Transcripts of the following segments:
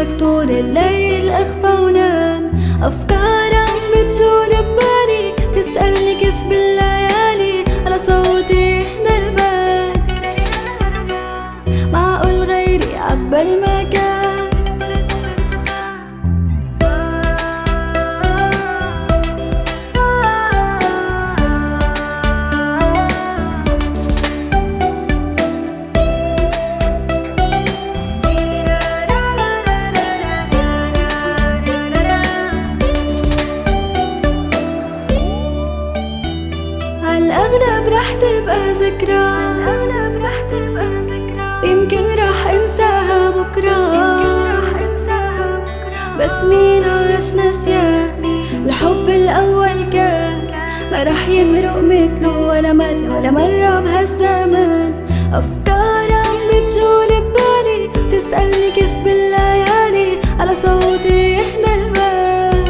لك طول الليل أخفى ونام. أفكار عم بتجول ببالي تسألني كيف بالليالي على صوتي إحدى البال. معقول غيري عبال ما كان. عالأغلب رح تبقى ذكرى، يمكن رح انساها بكرة. بس مين عاش نسيان الحب الأول كان ما رح يمرق مثله ولا مرة بهالزمان. أفكار عم بتجول ببالي تسألني كيف بالليالي على صوتي يحدى البال.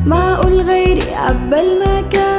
معقول غيري عبال ما كان.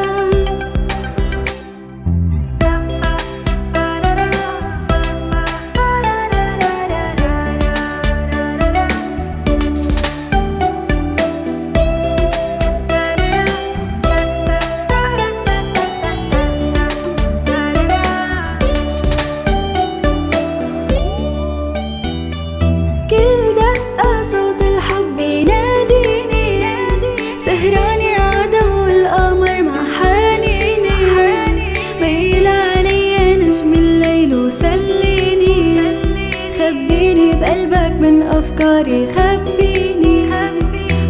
سهراني عادة والقمر مع حنيني، ميل علي نجم الليل وسليني. خبيني بقلبك من أفكاري خبيني.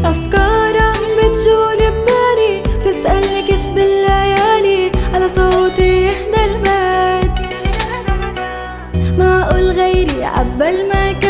أفكار عم بتجول ببالي تسألني كيف بالليالي على صوتي يحدى البال. معقول غيري عبال ما كان.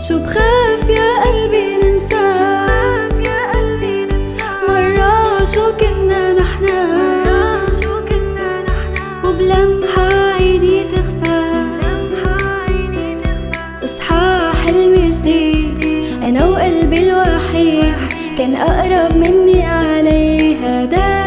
شو بخاف يا قلبي ننساه، مرة شو كنا نحنا وبلمحة عيني تخفى. اصحى حلمي جديد أنا وقلبي الوحيد كان أقرب مني عليه هداك.